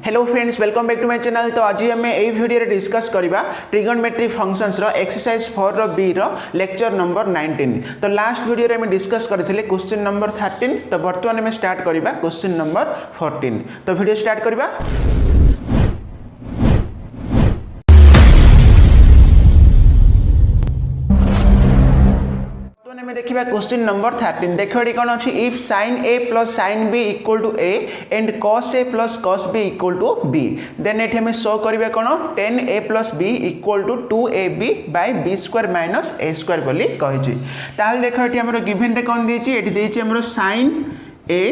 Hello friends, welcome back to my channel. तो आज आम यही वीडियो डिस्कस करवा ट्रिगोनोमेट्रिक फंक्शंस रो एक्सरसाइज 4 रो बी रो लेक्चर नंबर 19। तो लास्ट वीडियो में डिस्कस करथिले क्वेश्चन नंबर 13। तो वर्तमान में स्टार्ट करवा क्वेश्चन नंबर 14। तो वीडियो स्टार्ट करवा। में देखिबा क्वेश्चन नंबर 13। देखो एडी कोन अछि, if sin a plus sin b equal to a and cos a plus cos b equal to b, then एठी हम शो करबे कोन 10a plus b equal to 2ab by b square minus a square बोली कहि छी। ताल देखो एठी हमरो गिवन रे कोन देछि, एठी देछि हमरो sin a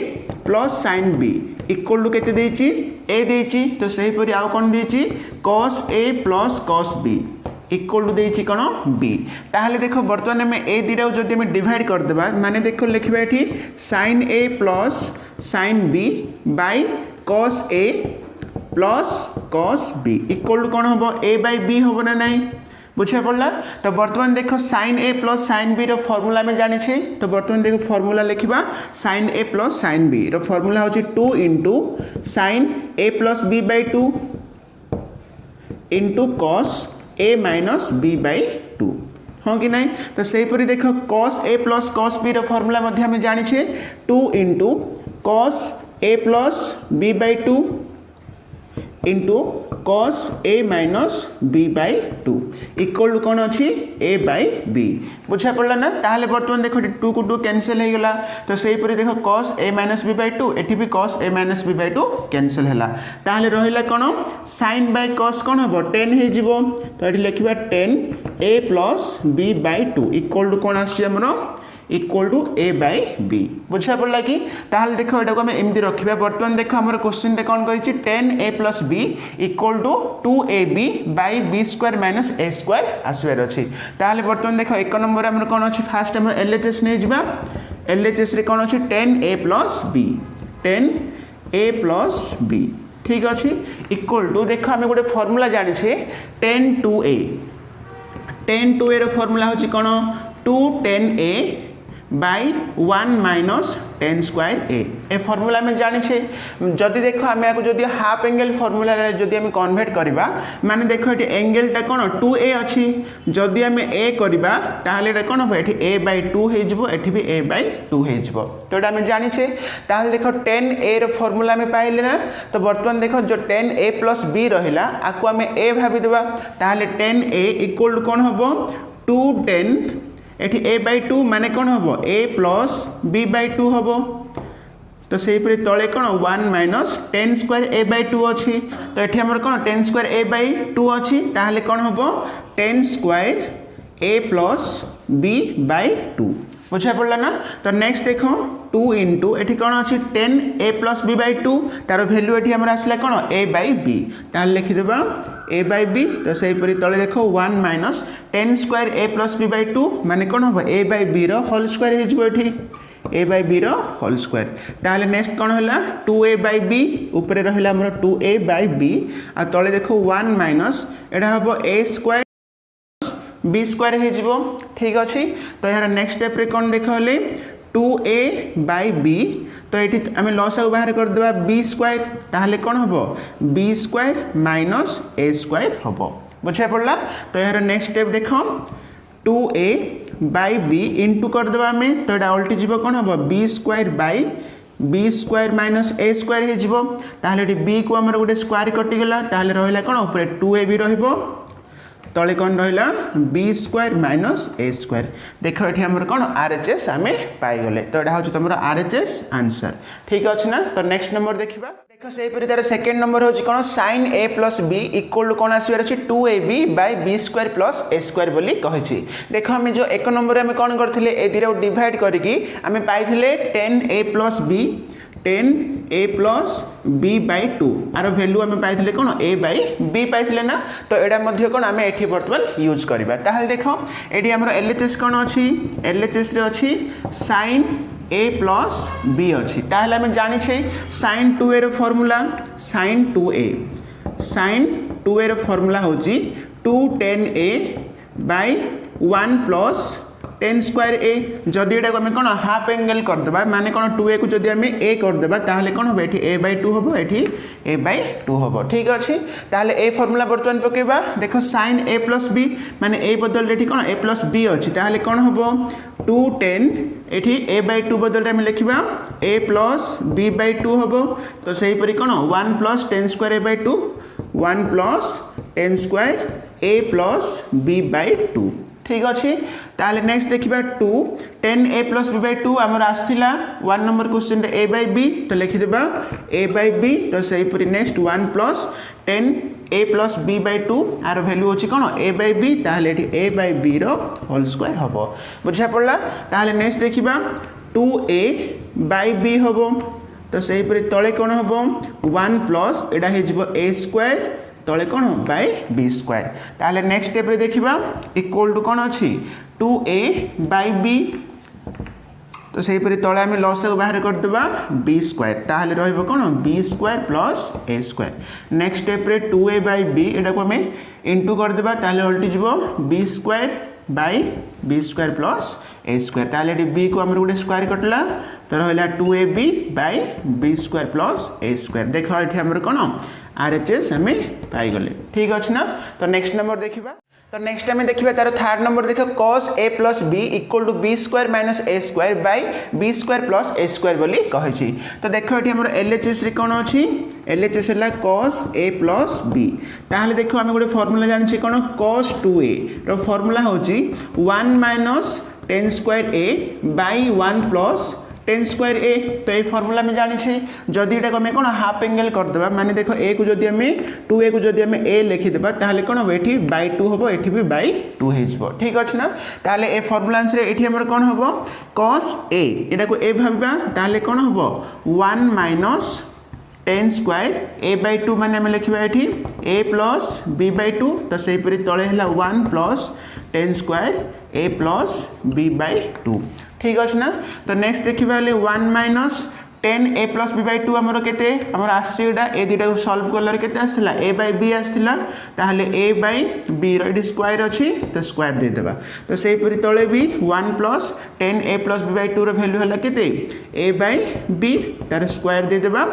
plus sin b equal to केते देछि, a देछि। तो सही परि आउ कोन देछि, cos a plus cos b equal to देछि कोन b। ताहले देखो वर्तमान में ए दिरा जदि हम डिवाइड कर देबा, माने देखो लिखबा एठी sin a plus sin b by cos a plus cos b equal to कोन हबो, a by b हबो ना नहीं, बुझा पड़ला। तो वर्तमान देखो sin a plus sin b रो फार्मूला में जानि छै। तो वर्तमान देखो फार्मूला लिखबा sin a plus sin b रो फार्मूला होछि 2 into sin a plus b by 2 into cos a minus b by 2, हाँ कि नहीं। तो सही परी देखो cos a plus cos b रो फार्मूला मध्य हमें जानी छे 2 into cos a plus b by 2 into cos a minus b by 2 equal to कौन अच्छी a by b, बुझा पड़ला ना। ताहले वर्तमान देखो 2 को 2 कैंसिल हो गला। तो सही परी देखो cos a minus b by 2 एठी भी cos a minus b by 2 cancel हैला। ताहले रहिला कोन sin by cos कोन हबो 10 हे जिवो। तो एठी लिखिबा 10 a plus b by 2 equal to कोन आछि हमरो equal to a by b, बुझा पड़ला कि। ताहले देखो एटा को हम एमदी रखिबा। वर्तमान देखो हमर क्वेश्चन रे कोन कहिछि 10a plus b equal to 2ab by b square minus a square आसबार अछि। ताहले वर्तमान देखो एक नंबर हमर कोन अछि, फास्ट हमर LHS नै जिबा। LHS रे कोन अछि 10a plus b 10a plus b, ठीक अछि इक्वल टू देखो हम गोटे फार्मूला जानि छे 10 2a 10 2a रो फार्मूला होछि कोन 2 10a by 1 minus 10 square a। ए फार्मूला में जानि छे। जदि देखो हम याको जदि हाफ एंगल फार्मूला रे जदि हम कन्वर्ट करबा, माने देखो एठी एंगल ता कोन 2a अछि। जदि हम a करबा ताहले रे कोन हो, एठी a by 2 हे जिवो, एठी भी a by 2 हे जिवो। तो एटा हम जानि छे। ताहले देखो 10a रो फार्मूला में पाइले ना। तो वर्तमान देखो जो 10a plus b रहिला आको हम a भाबी देबा। ताहले 10a इक्वल टू कोन हबो 2 10 एठी a by 2 माने कोन हबो a plus b by 2 हबो। तो सेही परि तळे कोन 1 minus 10 square a by 2 अछि। तो एठी हमर कोन 10 square a by 2 अछि। ताहले कोन हबो 10 square a plus b by 2, बुझा पड़ला ना। तो नेक्स्ट देखो 2 into एठी कोन अछि 10a plus b by 2 taro value एठी हमर आसला कोन a by b। ताल लिखि देबा a by b। तो सेही परि तळे देखो 1 minus 10 square a plus b by 2 माने कोन हबो a by b रो होल स्क्वायर हे जिवो एठी a by b रो होल स्क्वायर। ताले नेक्स्ट कोन होला 2a by b ऊपर रहिला हमर 2a by b आ तळे देखो 1 minus एडा हबो a स्क्वायर b स्क्वायर हे जिवो, ठीक अछि। तो यार नेक्स्ट स्टेप रे कोन देखले 2a by b। तो एठी हम लॉस आ बाहर कर देबा b स्क्वायर। ताहले कोन हबो b square minus a square हबो, बुझा पड़ला। तो यार नेक्स्ट स्टेप देखो 2a by b इनटू कर देबा हमें। तो एटा उल्टी जीवो कोन हबो b square by b square minus a square हे जीवो। ताहले एठी b को हमर गोटे स्क्वायर कटि गेला। ताहले रहिला कोन ऊपर 2ab रहिबो, तले कौन रहिला b square minus a square. देखो एठी हमर कोन RHS हमें पाई गले। तो एटा होछ तमरो RHS आंसर, ठीक अछि ना। तो नेक्स्ट नंबर देखिबा। देखो सेही परि तार सेकंड नंबर होछ कोन sin a plus b equal to कोन आसीबार अछि 2ab by b square plus a square बोली कहै छी। देखो हम जो एक नंबर में कोन करथिले ए दिरा डिवाइड करिकि हमें पाइथिले 10a plus b 10a plus b by 2 आरो वैल्यू हमें पाइथिले कोन a by b पाइथिले ना। तो एडा मध्य कोन हमें एठी वर्तमान यूज करबा। ताहले देखो एडी हमरो LHS कोन अछि, LHS रे अछि sin a plus b अछि। ताहले हमें जानि छै sin 2a रो फार्मूला sin 2a रो फार्मूला होछि 2 10a by 1 plus ten square ए जदि एटा आम कौन हाफ एंगल करदे माने कौन 2a को जदि आम ए करदे ताहले कौन हम ये a/2 हम ये a/2 हम ठीक अच्छे ताहले ए फॉर्मूला बर्तमान पकेबा देख sin a प्लस b माने ए बदल ये कौन a प्लस b अच्छी ताहले कौन हम 2 10 ये a/2 बदल आम लिखा a प्लस b/2 हम तो सही परी कौन 1 plus 10 square a/2 1 plus 10 square a plus b/2 ठीक अच्छे ताहले नेक्स्ट देखिबा 2 10a प्लस b/2 आमर आसथिला 1 नंबर क्वेश्चन रे a/b तो लिखि देबा a/b तो सही परी next 1 plus 10a plus b/2 आर वैल्यू होची कोन a/b ताहले एठी a/b रो होल स्क्वायर हबो बुझा पड़ला ताहले नेक्स्ट देखिबा 2a/b हबो तो सही परी तळे कोन हबो 1 प्लस एडा हे जिवो a स्क्वायर तले कौन बाय बी स्क्वायर ताहले नेक्स्ट स्टेप रे देखिबा इक्वल टू कौन अच्छी 2a/b तो सही परी तले आम लस को बाहर करदेबा बी स्क्वायर ताहले रहइबो कौन बी स्क्वायर प्लस ए स्क्वायर नेक्स्ट स्टेप रे 2a/b एटा को आम इनटू करदेबा ताहले उल्टी जिवो b square by B square plus A square ताहले बी को आम गोटे स्क्वायर कटला तो रहा 2ab by B square plus A square देख ये आम कौन RHS आम पाईगले ठीक अच्छे ना तो नेक्स्ट नंबर देखा तो नेक्स्ट आम देखा तार थर्ड नंबर देख cos a plus b equal to B square minus A square by B square plus A square बोली कही तो देख ये आम LHS रे कौन अच्छी LHS है cos a प्लस b ताहले देखो आम गोटे फॉर्मूला जानी कौन cos 2a रो फॉर्मूला होची 1 minus 10 square a by 1 plus 10 square a तो ये फॉर्मूला में जानी जदि ये आम कौन हाफ एंगल करदे माने देख ए को जदि आम 2a को जदि आम ए लिखिदेबा ताहले कौन ये by2 हम ये भी by2 हो ठीक अच्छे ना ताहले ए फॉर्मूला आंसर ये आम कौन हम cos a यहाँ को ए भाबा ताहले कौन हम 1 माइनस 10 स्क्वायर a/2 माने आम लिखा ये a प्लस b/2 तो सही परी तले है 1 plus 10 square a plus b/2 ठीक अच्छे ना तो नेक्स्ट देखा 1 माइनस 10a प्लस b/2 आमर केते आमर आसीडा ए दुटा को सॉल्व कलर केते आसला a/b आसला ताहले a/b रो इडी स्क्वायर अछि तो स्क्वायर दे देबा तो सेही परि तळे भी 1 प्लस 10a प्लस b/2 रो वैल्यू हला केते a/b तार स्क्वायर दे देबा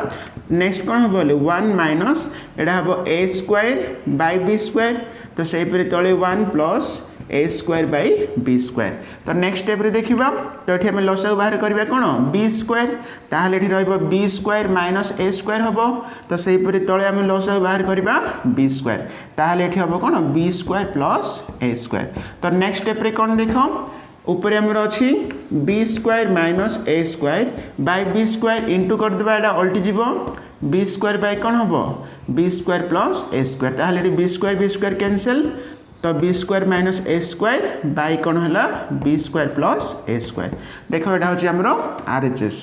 नेक्स्ट कोन हबो 1 माइनस एडा हबो a square by b square तो सेही परि तळे 1 plus A square by B square तो नेक्स्ट स्टेप रे देखिबा तो एठी हम लसक बाहर करबा कोन बी स्क्वायर ताहले एठी रहइबो B square minus A square हबो तो सेही परि तळे हम लसक बाहर करबा बी स्क्वायर ताहले एठी हबो कोन बी स्क्वायर प्लस ए स्क्वायर तो नेक्स्ट स्टेप रे कोन देखो ऊपर हमर अछि B square minus A square by B square into कर देबा एटा उल्टी जीवो बी स्क्वायर बाय कोन हबो बी स्क्वायर प्लस ए स्क्वायर ताहले एठी बी स्क्वायर कैंसिल तो B square minus A square by कौन है बी स्क्वायर प्लस ए स्क्वायर देख यहाँ हूँ आमर RHS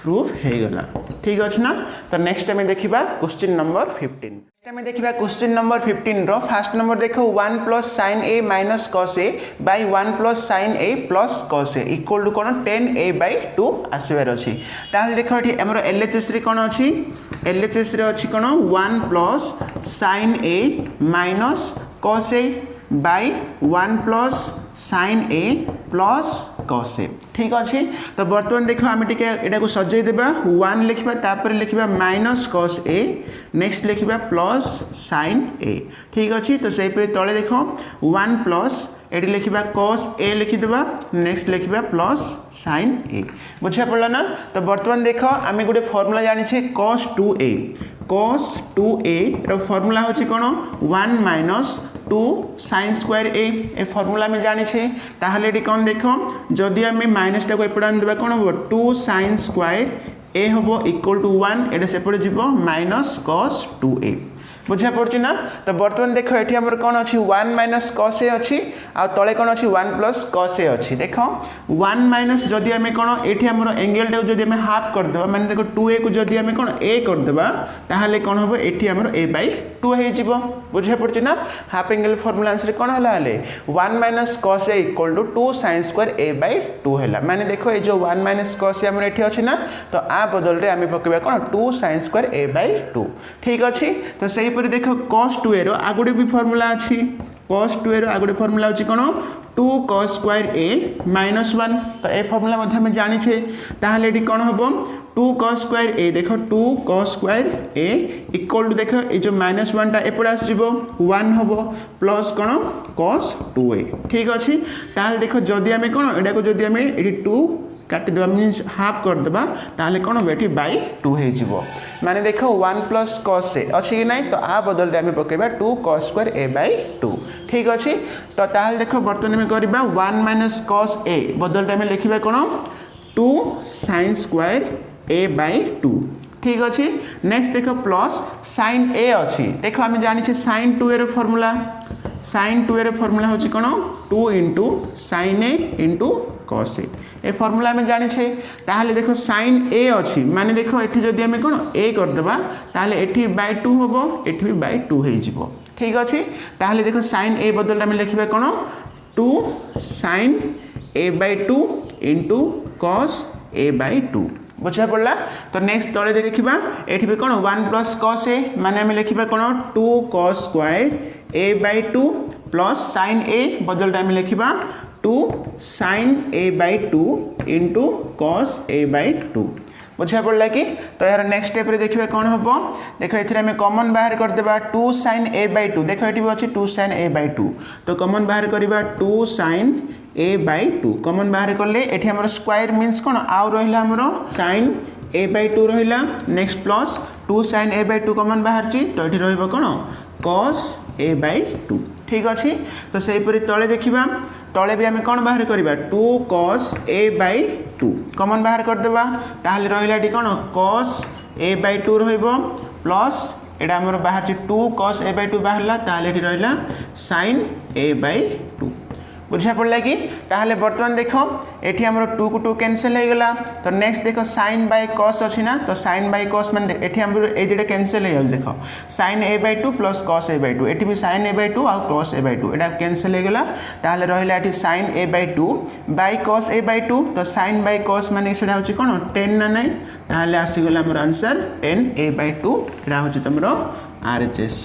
प्रूफ हो गला ठीक अच्छे ना तो नेक्स्ट आम देखा क्वेश्चन नंबर 15 आम देखा क्वेश्चन नंबर 15 रो फास्ट नंबर देख 1 plus sin a minus cos a by 1 plus sin a plus cos a equal to कौन 10a/2 आसबार अच्छी ताहले देख ये आम LHS रे कौन अच्छी LHS रे अच्छी कौन 1 plus sin a minus cos a by 1 plus sin a plus cos a ठीक अच्छे तो बर्तमान देखो आम टे यहाँ को सजाई देबा 1 लिखा तापर लिखा माइनस cos a नेक्स्ट लिखा प्लस sin a ठीक अच्छे तो सही पर तले देख 1 प्लस ये लिखा cos a लिखिदेबा नेक्स्ट लिखा प्लस sin a बुझा पड़ा ना तो बर्तमान देख आम गोटे फॉर्मूला जानी cos 2a रो फॉर्मूला होची कौन 1 minus 2 sin square a formula में जानी ताहले ये कौन देख जदि आम माइनस टाक एपटे आनदेबा कौन हम 2 sin स्क्वायर ए हम इक्वल टू 1 एटा सेपटे जीवो माइनस cos 2a बुझा पड़छ ना तो बर्तमान देख ये आमर कौन अच्छी 1 माइनस cos a अच्छी आ तले कौन अच्छी 1 प्लस cos a अच्छी देख 1 माइनस जदि आम कौन ये आमर एंगल टाक जदि आम हाफ करदे माने देख 2a को जदि आम कौन a करदेबा ताहले कौन हम ये आमर a/2 हो जिवो बुझा पड़छ ना हाफ एंगल फॉर्मूला आंसर कौन हला 1 minus cos a equal to 2 sin square a/2 हला माने देखो ये जो 1 माइनस cos a आमर एठी अछि ना तो आ बदल रे आम पकेबा कौन 2 sin स्क्वायर a/2 ठीक अछि तो सही पर देख cos 2a रो आगुडे भी फॉर्मूला अछि cos 2a रो आगोटे फॉर्मूला होची कोन 2 cos स्क्वायर a -1 तो ए फॉर्मूला मध्ये हम जानि छे ताहले एटी कोन हबो 2 cos स्क्वायर a देखो 2 cos square a equal to देखो ए जो -1 टा एपडा आस जिवो 1 हबो प्लस कोन cos 2a ठीक अछि ताहले देखो जदी हम कोन एडा को जदी हम एटी 2 काटी देबा मींस हाफ कर देबा ताहले कोन बेटी बाय 2 हे जिवो माने देखो 1 प्लस cos a अछि कि नै तो आ बदल रे हम पकेबा 2 cos स्क्वायर a बाय 2 ठीक अछि तो ताहले देखो बर्तन में करबा 1 माइनस cos a बदल रे हम लिखिबा कोन 2 sin स्क्वायर a बाय 2 ठीक अछि नेक्स्ट देखो प्लस sin a अछि देखो हम जानि छे sin 2a रो फार्मूला sin 2a रो फार्मूला होछि कोन 2 sin a cos a ए फार्मूला में जानि छे ताहले देखो sin a अछि माने देखो एठी जदी हम कोन a कर देबा ताहले एठी बाय 2 होबो एठी भी बाय 2 हे जिवो ठीक अछि ताहले देखो sin a बदल हम लिखिबा कोन 2 sin a by 2 cos a by 2 बुझा पड़ला तो नेक्स्ट तळे देखिबा एठी भी कोन 1 प्लस cos a माने हम लिखिबा कोन 2 cos square a by 2 plus sin a बदल हम लिखिबा 2 sin a by 2 cos a by 2 बुझा पड़ला कि तो यार नेक्स्ट स्टेप रे देखिबा कोन हबो देखो एथिरे हम कॉमन बाहर कर देबा 2 sin a बाय 2 देखो एठी भी अछि 2 sin a बाय 2 तो कॉमन बाहर करबा 2 sin a बाय 2 कॉमन बाहर करले एठी हमर स्क्वायर मींस कोन आउ रहिला हमर sin a बाय 2 रहिला next plus 2 sin a by 2 common बाहर छि तो एठी रहइबो कोन cos a बाय 2 ठीक अछि तो सेहि परि तळे देखिबा तळे भी हम कोन बाहर करबा 2 cos a बाय 2 कॉमन बाहर कर देबा ताहले रहिला डी कोन cos a बाय 2 रहइबो प्लस एडा हमर बाहर छि 2 cos a बाय 2 बाहरला ताहले एठी रहिला sin a बाय 2 बुझा पड़ला कि ताहले वर्तमान देखो एठी हमर 2 को 2 कैंसिल हो गला तो नेक्स्ट देखो sin बाय cos अछि ना तो sin बाय cos माने एठी हमर ए जेडा कैंसिल हो देखो sin a by 2 plus cos a by 2 एठी भी sin a बाय 2 और cos a बाय 2 एडा कैंसिल हो गला ताहले रहिला एठी sin a by 2 by cos a by 2 तो sin बाय cos माने सेडा होछि कोन 10 ना नै ताहले आसी गला हमर आंसर 10 a बाय 2 एडा होछि तमरो RHS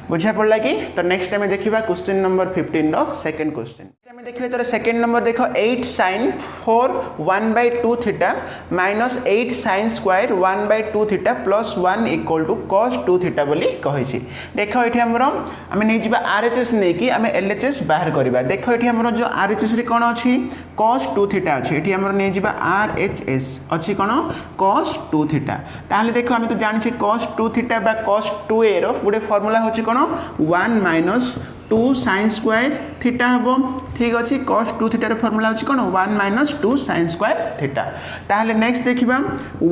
बुझा पड़ला कि तो नेक्स्ट टाइम देखिबा क्वेश्चन नंबर 15 रो सेकंड क्वेश्चन हमें देखिबे तो सेकंड नंबर देखो 8 sin 4 1 by 2 theta minus 8 sin square 1 by 2 theta plus 1 equal to cos 2 theta बोली कहि छी देखो एठी हमरो हमें नै जिबा RHS नै कि हमें LHS बाहर करबा देखो एठी हमरो जो RHS रे कोन अछि cos 2 थीटा अछि एठी हमरो नै जिबा RHS अछि कोन cos 2 थीटा ताले देखो हम तो जानि छी cos 2 थीटा बा cos 2a रो गुडे फार्मूला होछि कोन 1 minus 2 sin स्क्वायर थीटा हबो ठीक अछि cos 2 थीटा रो फार्मूला अछि कोन 1 minus 2 sin स्क्वायर थीटा ताले नेक्स्ट देखिबा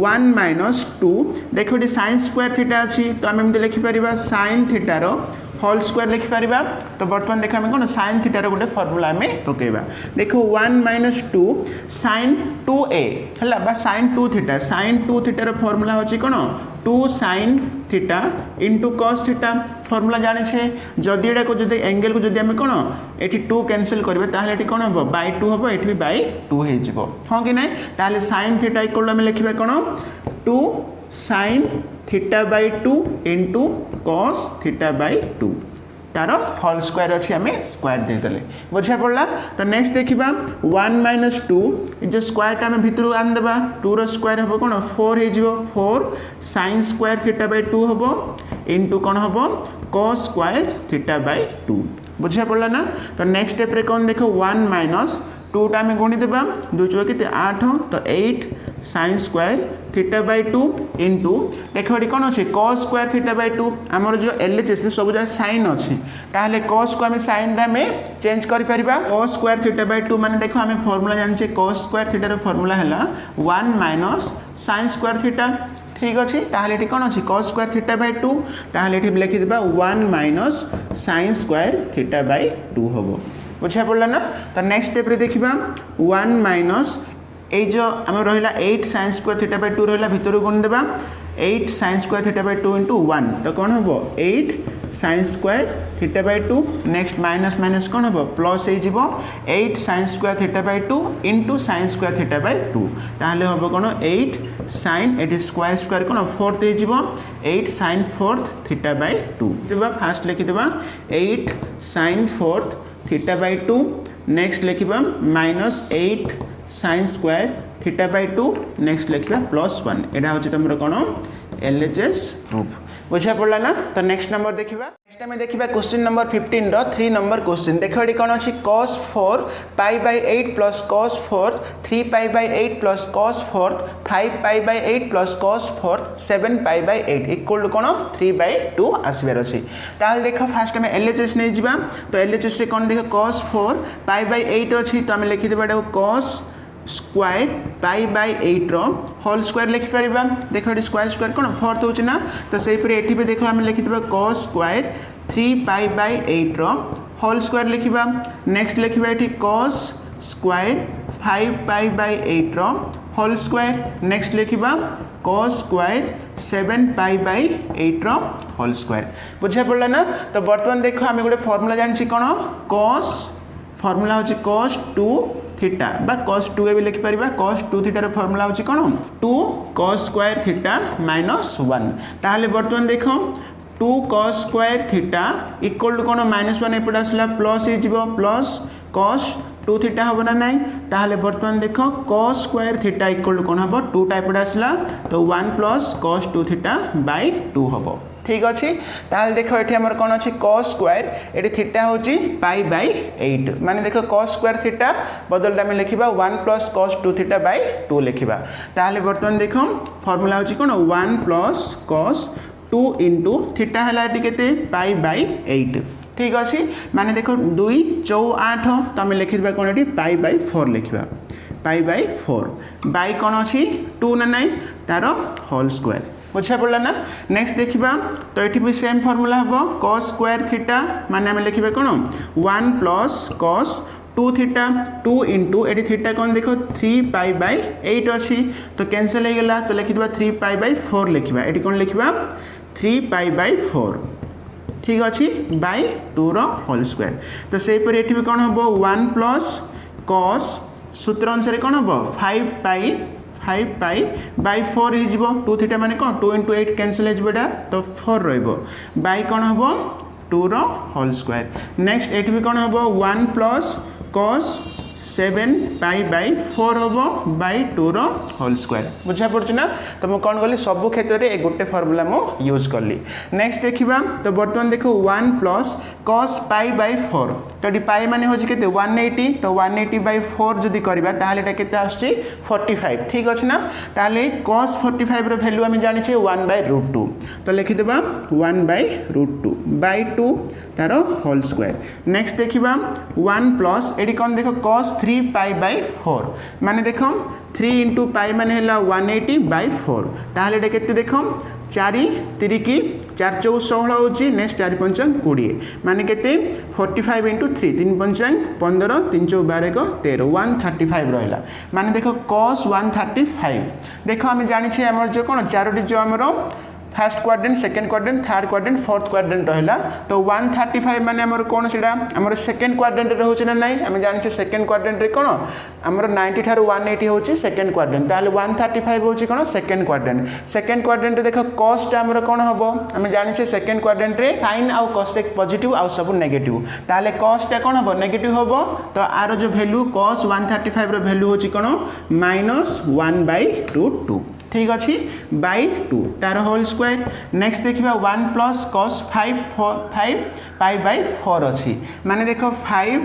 1 minus 2 देखो डी sin स्क्वायर थीटा अछि तो हम एमते लिखि परिबा sin theta rho whole square लिखि परिबा तो वर्तमान देखा हम कोन sin थीटा रो गुटे फार्मूला में पकेबा देखो 1 minus 2 sin 2a हला बा sin 2 थीटा रो फार्मूला होछि कोन 2 sin theta into cos theta formula जानि छे जदी एडा को जदी एंगल को जदी हम कोन एठी 2 कैंसिल करबे ताहले एठी कोन हबो बाय 2 हबो एठी भी बाय 2 हे जिवो हां कि नै ताहले sin थीटा इक्वल हम लिखबे कोन 2 sin theta by 2 into cos theta by 2 तारो होल स्क्वायर अछि हमें स्क्वायर दे देले बुझा पड़ला तो नेक्स्ट देखिबा 1 minus 2 जो स्क्वायर टा में भितरु आन देबा 2 रो स्क्वायर हबो कोन 4 हे जिवो 4 sin स्क्वायर थीटा बाय 2 हबो into कोन हबो cos स्क्वायर थीटा बाय 2 बुझा पड़ला ना तो नेक्स्ट स्टेप रे कोन देखो 1 minus 2 टा में गुणी देबा 2 चौके 8 तो 8 sin square theta by 2 into देखो एटी कोन अछि cos स्क्वायर थीटा बाय 2 हमर जो LHS सब जा sin अछि ताहले cos को हम sin रा में चेंज करि परिबा cos स्क्वायर थीटा बाय 2 माने देखो हम फार्मूला जानि छे cos स्क्वायर थीटा रो फार्मूला हला 1 minus sin स्क्वायर थीटा ठीक अछि ताहले एटी कोन अछि cos स्क्वायर थीटा बाय 2 ताहले एटी लिखि देबा 1 minus sin square theta by 2 हबो बुझा पड़ला ना तो नेक्स्ट स्टेप रे देखिबा 1 minus ए जो हम रहिला 8 sin स्क्वायर थीटा बाय 2 रहिला भितर गुण देबा 8 sin square theta by 2 into 1 तो कोन हबो 8 sin square theta by 2 next minus minus कौन हम प्लस हो 8 sin square theta by 2 into sin square theta by 2 ताहले हम कौन 8 sin एटी स्क्वायर स्क्वायर कौन फोर्थ हो 8 sin फोर्थ थीटा बाय 2 देबा फास्ट लिखि देबा 8 sin fourth theta by 2 next लिखिबा minus 8 sin square theta by 2 next लिखिबा प्लस 1 एटा होची तमरो कोन एलएचएस प्रूफ बुझा पड़ला ना। तो नेक्स्ट नंबर देखिबा नेक्स्ट टाइम देखिबा क्वेश्चन नंबर 15 रो 3 नंबर क्वेश्चन देखो एडी कोन अछि cos 4 pi by 8 plus cos 4 3 pi by 8 plus cos 4 5 pi by 8 plus cos 4 7 pi by 8 equal to कोन 3 बाय 2 आसीबार अछि ताल देखो फर्स्ट में एलएचएस नै जिबा तो एलएचएस रे कोन देखो cos 4 पाई बाय 8 अछि तो हम लिखि देबा cos स्क्वायर पाई बाय 8 रो होल स्क्वायर लिखि परिबा देखो एटी स्क्वायर स्क्वायर कोन फोर्थ होची ना तो सेही पर एठी भी देखो हम लिखि देबा cos स्क्वायर 3 पाई बाय 8 रो होल स्क्वायर लिखिबा नेक्स्ट लिखिबा एठी cos स्क्वायर 5 पाई बाय 8 रो होल स्क्वायर नेक्स्ट लिखिबा cos स्क्वायर 7 पाई बाय 8 रो होल स्क्वायर बुझा पड़ला ना। तो वर्तमान देखो हम गोटे फार्मूला जानछि कोन cos फार्मूला होची cos 2 थीटा बा cos 2 भी लिखि परिबा cos 2 थीटा रो फार्मूला होची कोन 2 cos स्क्वायर थीटा माइनस 1 ताहले वर्तमान देखो 2 cos square theta equal to कोन -1 एपडा आसला प्लस हे जिवो प्लस cos 2 थीटा होबो ना नाही ताहले वर्तमान देखो cos square theta equal to कोन होबो 2 टाइप एपडा आसला तो 1 प्लस cos 2 थीटा बाय 2 होबो ठीक अच्छे ताल देखो ये आमर कौन अच्छी cos स्क्वायर ये थीटा हूँ पाई बाय 8 माने देखो cos स्क्वायर थीटा बदल आम लिखा 1 प्लस cos 2 थीटा बाय 2 लिखा ताहले बर्तमान देखो फर्मूला हूँ कौन 1 प्लस cos 2 इंटू थीटा है पाई बाय 8 ठीक अच्छे माने देखो 2 4 8 तो आम लिखा कौन ये पाई बाय 4 लिखा पाई बाय 4 बाय कौन अच्छी 2 ना ना तार होल स्क्वायर बुझा पड़ा ना। नेक्स्ट देखा तो ये भी सेम फर्मूला हम cos स्क्वायर थीटा माने आम लिखा कौन 1 प्लस cos 2 थीटा 2 इंटू ये थीटा कौन देखो 3 पाई बाय 8 अच्छी तो कैंसल हो गला तो लिखिबा 3 पाई बाय 4 लिखा ये कौन लिखा 3 पाई बाय 4 ठीक अच्छे बाय 2 रो होल स्क्वायर तो से पर ये भी कौन हम 1 प्लस cos सूत्र अनुसार कौन हम 5 पाई बाय 4 हो 2 थीटा माने कौन 2 इंटू 8 कैंसल हो तो 4 बाय कौन हम 2 रो होल स्क्वायर नेक्स्ट ये भी कौन हम 1 प्लस cos 7 पाई बाय 4 हम बाय 2 रो होल स्क्वायर बुझा पड़छ ना। तो मैं कौन कली सब क्षेत्र में गोटे फर्मूला मु यूज कली नेक्स्ट देखा तो बर्तमान देखो 1 प्लस cos पाई बाय 4 तो ये पाई माने होची केते 180 तो 180 बाय 4 जदि करबा ताहले एटा केते आछी 45 ठीक अछि ना ताहले cos 45 रो वैल्यू हम जानि छे 1/√2 तो लिखि देबा 1/√2 बाय 2 तार होल स्क्वायर नेक्स्ट देखा 1 प्लस ये कौन देखो cos 3 पाई बाय 4 माने देखो 3 इंटू पाई माने 180 बाय 4 ताहले एटा केते देखो 4 3 की 4 4 16 होची नेक्स्ट 4 5 20 माने केते 45 इंटू 3 3 5 15 3 4 12 को 13 135 रहिला माने देखो cos 135 देखो हम जानि छे हमर जो कोन चारोटी जो हमर first quadrant second quadrant third quadrant fourth quadrant रहिला तो 135 माने हमर कोन सेडा हमर सेकंड क्वाड्रेंट रे होची ना नाही हम जानि छे सेकंड क्वाड्रेंट रे कोन हमर 90 थारु 180 होची सेकंड क्वाड्रेंट ताले 135 होची कोन सेकंड क्वाड्रेंट देखो cos टा हमर कोन हबो हम जानि छे सेकंड क्वाड्रेंट रे sin आउ cosec पॉजिटिव आउ सब नेगेटिव ताले cos टा कोन हबो नेगेटिव हबो तो आरो जो वैल्यू cos 135 रो वैल्यू होची कोन -1/√2 ठीक अच्छे बाय 2 तार होल स्क्वायर नेक्स्ट देखा 1 प्लस cos 5 पाई बाय 4 अच्छी माने देखो 5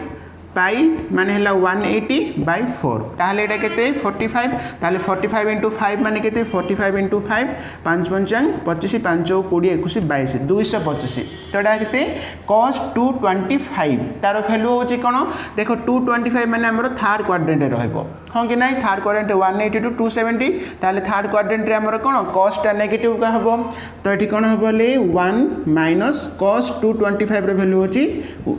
पाई माने हला 180 बाय 4 ताहले एटा केते 45 ताहले 45 इंटू 5 माने केते 45 इंटू 5 5 5 25 5 20 21 22 225 तो एटा केते cos 225 तार वैल्यू होची कोन देखो 225 माने हमर थर्ड क्वाड्रेंट रे रहबो हाँ कि नहीं थर्ड क्वाड्रेंट 180 टू 270 ताले थर्ड क्वाड्रेंट रे हमर कोन कॉस्टा नेगेटिव का हबो तो एठी कोन हबो ले 1 माइनस cos 225 रो वैल्यू होची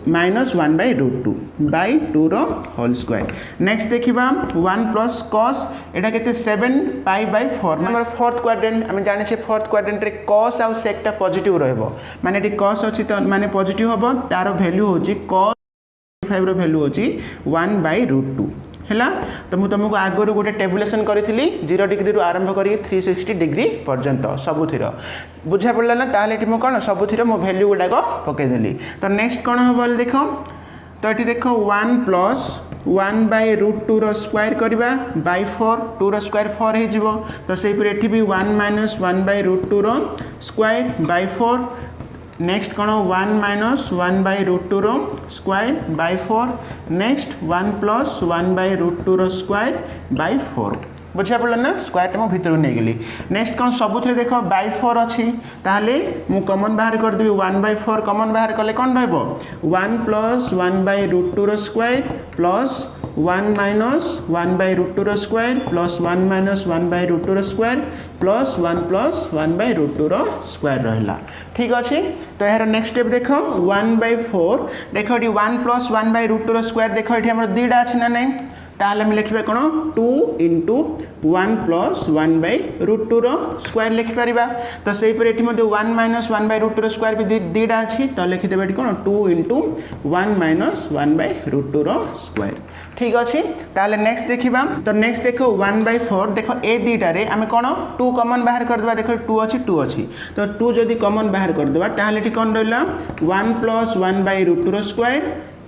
-1/√2 रो होल स्क्वायर नेक्स्ट देखिबा 1 प्लस cos एटा केते 7 π/4 हमर फोर्थ क्वाड्रेंट हम जानि छे फोर्थ क्वाड्रेंट रे cos आ sec टा पॉजिटिव रहबो माने एठी cos अछि तो माने पॉजिटिव हबो तार वैल्यू होची cos 5 रो वैल्यू होची 1/√2 हैला तो मु तुमको आगरु गोटे टेबुलेशन करी 0 डिग्री रु आरंभ करी 360 डिग्री पर्यंत सबुथिर बुझा पड़ला ना ताले एठी मु कोन सबुथिर मो वैल्यू गुडा को पके देली तो नेक्स्ट कोन हबो देखो तो एठी देखो 1 प्लस 1/√2 रो स्क्वायर करबा बाय 4 2 रो स्क्वायर 4 हे जिवो तो सेही पर एठी भी 1 माइनस 1/√2 रो स्क्वायर बाय 4 नेक्स्ट कौन 1 माइनस 1/√2 रो स्क्वायर बाय 4 नेक्स्ट 1 प्लस 1/√2 रो स्क्वायर बाय 4 बुझा पड़ला ना स्क्वायर मो भीतर नहीं गली नेक्स्ट कौन सबुथे देखो बाय 4 अच्छी ताले मु कॉमन बाहर कर देबी 1/4 कॉमन बाहर कले कौन रहबो 1 प्लस 1/√2 रो स्क्वायर प्लस 1 माइनस 1/√2 रो स्क्वायर प्लस 1 माइनस 1/√2 रो स्क्वायर प्लस 1 प्लस 1/√2 रो स्क्वायर रहला ठीक अछि तो यार नेक्स्ट स्टेप देखो 1/4 देखो एटी 1 प्लस 1/√2 रो स्क्वायर देखो एटी हमर दीडा अछि ना नहीं ताले हम लिखबे कोन 2 into 1 plus 1/√2 रो स्क्वायर लिख परिबा तो सेही पर एटी मध्ये 1 minus 1/√2 रो स्क्वायर भी दीडा अछि तो लिखि देबे एटी कोन 2 into 1 minus 1/√2 रो स्क्वायर ठीक अछि ताले नेक्स्ट देखिबा तो नेक्स्ट देखो 1/4 देखो ए दीटा रे हम कोन 2 कॉमन बाहर कर देबा देखो 2 अछि तो 2 जदी कॉमन बाहर कर देबा ताले एटी कोन रहला 1 plus 1/√2 रो स्क्वायर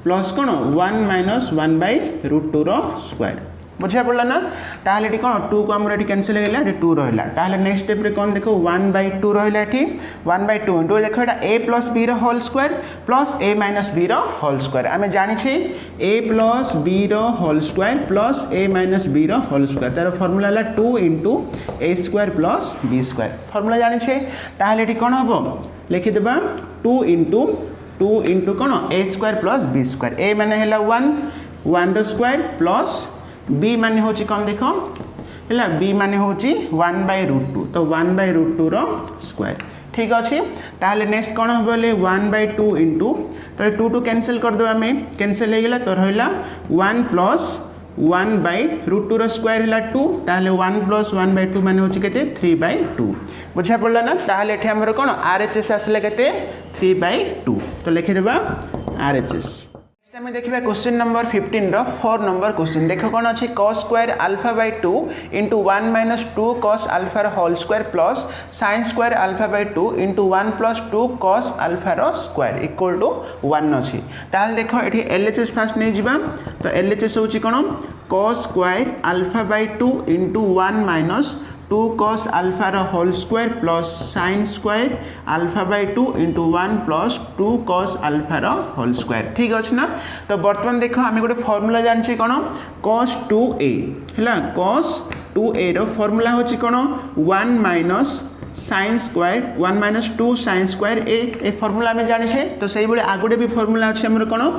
प्लस कौन 1 माइनस 1/√2 रो स्क्वायर बुझा पड़ला ना ताले एटी कौन 2 को हमर एटी कैंसिल हेला एटी 2 रहला ताले नेक्स्ट स्टेप रे कौन देखो 1/2 रहला एटी 1/2 इनटू देखो एटा a प्लस b रो whole square plus a minus b रो होल स्क्वायर हमें जानि छी a प्लस b रो whole square plus a minus b रो होल स्क्वायर तार फार्मूला हला 2 into a स्क्वायर प्लस b स्क्वायर फार्मूला जानि छी ताले एटी कोन हबो लिखि देबा 2 into कौन a स्क्वायर प्लस b स्क्वायर a माने हैला 1 रो स्क्वायर प्लस b माने होची कौन देखो हैला b माने होची 1/√2 तो 1/√2 रो स्क्वायर ठीक अछि ताले नेक्स्ट कौन हबले 1/2 into तो 2 टू कैंसिल कर दो हमें कैंसिल हे गेला तो रहला 1 प्लस 1/√2 रो स्क्वायर हैला 2 ताले 1 प्लस 1/2 माने होची केते 3/2 बुझा पड़ला ना ताले एठी हमर कोन RHS आसले केते 3/2 तो लिखि देबा RHS नेक्स्ट हम देखिबा क्वेश्चन नंबर 15 रो 4 नंबर क्वेश्चन देखो कोन अछि cos square α/2 into 1 minus 2 cos alpha रो whole square plus sin square α/2 into 1 plus 2 cos alpha रो स्क्वायर इक्वल टू 1 अछि ताल देखो एठी LHS फास्ट नै जिबा तो LHS होछि कोन cos square α/2 into 1 minus 2 cos alpha रो whole square plus sin square α/2 into 1 plus 2 cos alpha रो होल स्क्वायर ठीक अछि ना तो वर्तमान देखो हम गोटे फार्मूला जानछि कोन cos 2a हैला cos 2a रो फार्मूला होछि कोन 1 minus sin square 1 minus 2 sin square a ए फार्मूला में जानि छे तो सही बळे आगोटे भी फार्मूला अछि हमर कोन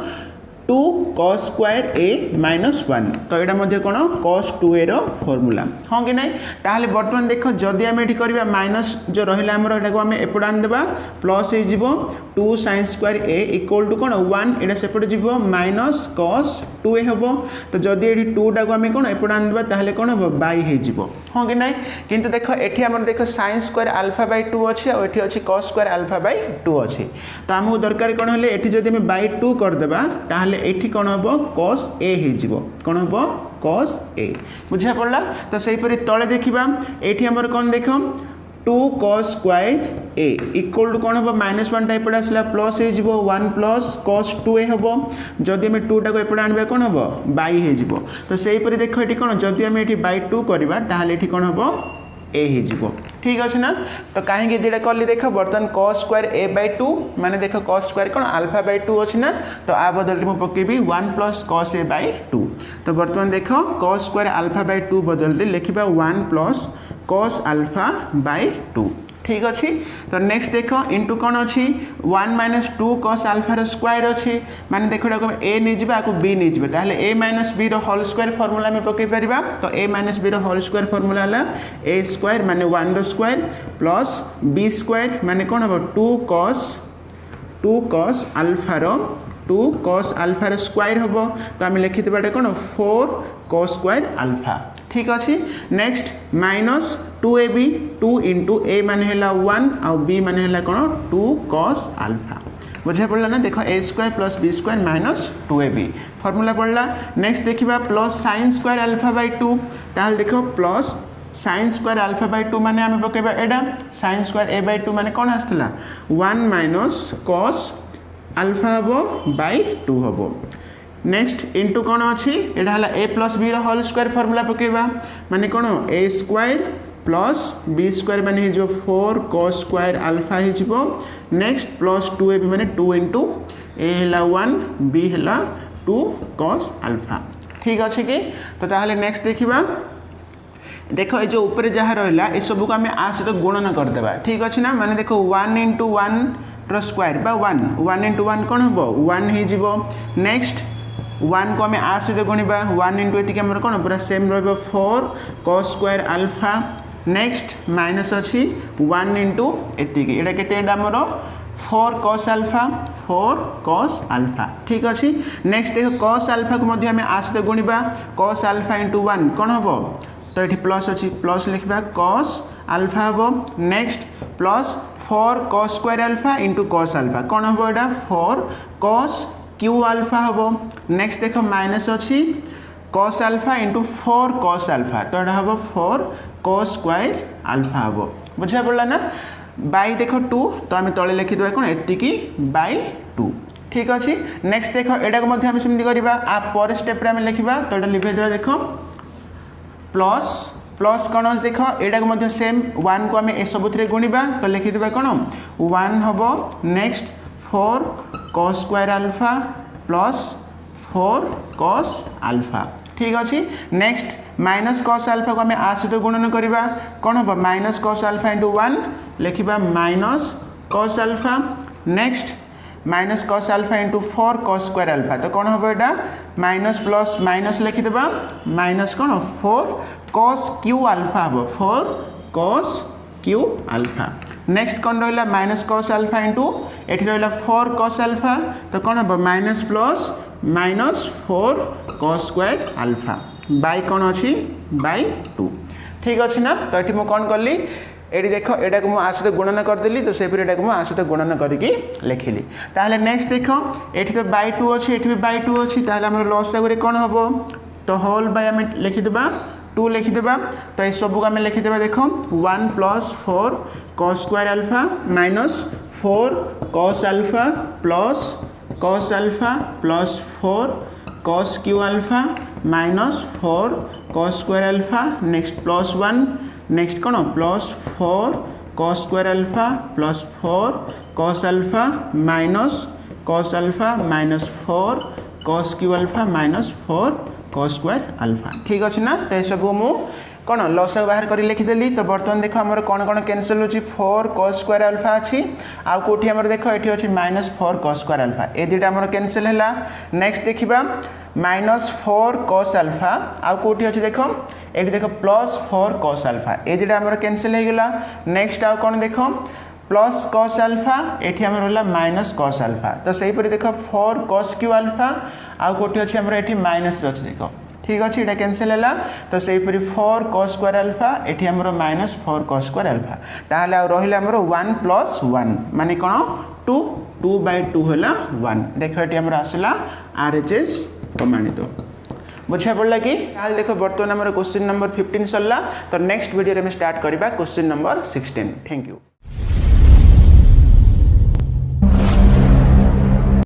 2 cos स्क्वायर a minus 1 तो एटा मध्ये कोन cos 2a रो फार्मूला हां कि नै ताले वर्तमान देखो जदी हम एठी करबा माइनस जो रहिला हमर एटा को हम एपड आन देबा प्लस हे जिवो 2 sin square a equal to कोन 1 एटा सेपड जिवो माइनस cos 2a हबो तो जदी एठी 2 टा को हम कोन एपड आन देबा ताले कोन हबो बाय हे जिवो हां कि नै किंतु देखो एठी हमर देखो sin स्क्वायर α/2 अछि और एठी अछि cos स्क्वायर α/2 अछि तो हमहु दरकार कोन हले एठी जदी हम बाय 2 कर देबा ताले एठी कोन हबो cos a हे जिवो कोन हबो cos a बुझा पड़ला तो सही परि तळे देखिबा एठी हमर कोन देखो 2 cos square a equal to कोन हबो -1 टाइप पडा असला प्लस हे जिवो 1 प्लस cos 2a हबो जदी हम 2 टा को एपडा आनबे कोन हबो बाय हे जिवो तो सही परि देखो एठी कोन जदी हम एठी बाय 2 करबा ताहाले एठी कोन हबो a हे जिवो ठीक अछि ना तो काहे के दिडा करली देखो बर्तन cos स्क्वायर a/2 माने देखो cos स्क्वायर कोन α/2 अछि ना तो आ बदल मु पकेबी 1 plus cos a/2 तो बर्तमान देखो cos स्क्वायर α/2 बदल दे लिखिबा 1 plus cos α/2 ठीक अच्छी। तो नेक्स्ट देख इंटू कौन अच्छी 1 माइनस 2 कॉस आल्फार स्क्वायर अच्छी माने देख ए नहीं जाए आपको बी नहीं जाए ताहले a minus b whole square formula में पकई पारिबा। तो a minus b whole square formula है ए स्क्वायर माने 1 स्क्वायर प्लस बी स्क्वायर माने कौन हम 2 कॉस आल्फार स्क्वायर हम। तो आम लिखिदेटा कौन 4 कॉस स्क्वायर आल्फा ठीक अच्छे। नेक्स्ट माइनस 2ab 2 इंटू ए माने 1 आउ बी माने कौन 2 कॉस आल्फा बुझा पड़ा ना। देख a square plus b square minus 2ab formula पड़ा। नेक्स्ट देखा plus sine square alpha by 2 ताल देख plus sine square alpha by 2 माने आम पकेबा एडा साइन स्क्वायर ए बाय 2 माने कौन आसला 1 माइनस कॉस आल्फा हम बाय 2 हम। नेक्स्ट इंटू कौन अच्छी यहाँ a plus b whole square formula पकेबा माने कौन a square plus b square माने 4 कॉस स्क्वायर आल्फा हो। नेक्स्ट प्लस 2ab माने 2 into a 1 b 2 cos alpha ठीक अच्छे कि। तो ताहले नेक्स्ट देखा देख ये जो ऊपर जहाँ रहा ये सब को आम आ सहित गुणन करदे ठीक अच्छे ना। माने देखो 1 इंटू 1 स्क्वायर बा 1 इंटू 1 कौन हम 1 हो। नेक्स्ट 1 को आम आ सहित गुणा 1 इंटू ये कौन पूरा सेम रो 4 cos square alpha. Next minus अच्छी 1 इंटू ये के आमर 4 कॉस आल्फा ठीक अच्छे। नेक्स्ट देख कॉस आल्फा को आम आ सहित गुणा कॉस आल्फा इंटू 1 कौन हम तो ये प्लस अच्छी प्लस लिखा कॉस आल्फा हम। Next plus 4 cos square alpha into cos alpha कौन हम यहाँ 4 कॉस क्यू आल्फा हम। नेक्स्ट देख माइनस अच्छी cos alpha into 4 cos alpha तो यहाँ हम 4 कॉस स्क्वायर आल्फा हम बुझा पड़ा ना। बाई देख 2 तो आम तले लिखिदेवा कौन एतिकी बाई 2 ठीक अच्छे। नेक्स्ट देख यहाँ सेमती करवा आ पर स्टेप आम लिखा तो यहाँ लिखिदेवा देख प्लस प्लस कौन देख यहाँ सेम 1 को आम ए सबुथ गुणा तो लिखिदेवा कौन 1 हम। Next 4 cos square alpha plus 4 cos alpha ठीक अच्छे। नेक्स्ट माइनस कॉस आल्फा को आम आ सहित गुणन करवा कौन हम माइनस कॉस आल्फा इंटू 1 लिखा minus cos alpha. Next minus cos alpha into 4 cos square alpha तो कौन हम यहाँ माइनस प्लस माइनस लिखिदेवा माइनस कौन 4 कॉस क्यू आल्फा हम 4 कॉस क्यू आल्फा। नेक्स्ट कौन रहा माइनस कॉस आल्फा इंटू ये रहा 4 कॉस आल्फा तो कौन हम minus plus minus 4 cos square alpha by कौन अच्छी बाई 2 ठीक अच्छे ना। तो ये मुझे कौन कली ये देख यहाँ को आ सहित गुणन करदेली तो से यहाँ को आ सहित गुणन करके लिखिली। ताहले नेक्स्ट देख ये तो बाई 2 अच्छी ये भी बाई 2 अच्छी ताहले आम लसागु कौन हम तो होल बाय आम लिखिदेवा 2 लिखिदेवा। तो ये सब को आम लिखिदेवा देख 1 plus 4 cos square alpha minus 4 cos alpha plus cos alpha plus 4 cos cube alpha minus 4 cos square alpha. Next plus 1 next कौन plus 4 cos square alpha plus 4 cos alpha minus cos alpha minus 4 cos cube alpha minus 4 cos square alpha ठीक अच्छे ना। तो सब मु कौन लसागु बाहर कर लिखिदेली। तो बर्तमान देख आम कौन कौन कैनसल हो 4 कॉस स्क्वायर आल्फा अच्छी आउ कौटी आम देख ये अच्छी माइनस 4 कॉस स्क्वायर आल्फा ये दुटा आम कैनसल है। नेक्स्ट देखा माइनस 4 कॉस आल्फा आउ कौटी अच्छे देख ये देख प्लस 4 कॉस आल्फा ये दुटा आम कैनसल हो गला। नेक्स्ट आउ कौन देख प्लस कॉस आल्फा ये आम रहा माइनस कॉस आल्फा तो सहीपरि देख 4 कॉस क्यू आल्फा आउ कौटी अच्छे आम ये माइनस अच्छे देख ठीक अच्छे यहाँ कैनसल है। तो सहीपरि 4 कॉस स्क्वायर आल्फा ये आमर माइनस 4 कॉस स्क्वायर आल्फा ताहले रहा आमर 1 प्लस 1 माने कौन 2 2 बाय 2 है 1 देख ये आमर आसला RHS प्रमाणित बुझा पड़ा कि देख बर्तमान आमर क्वेश्चन नंबर 15 सरला। तो नेक्स्ट वीडियो में स्टार्ट करवा क्वेश्चन नंबर 16। Thank you.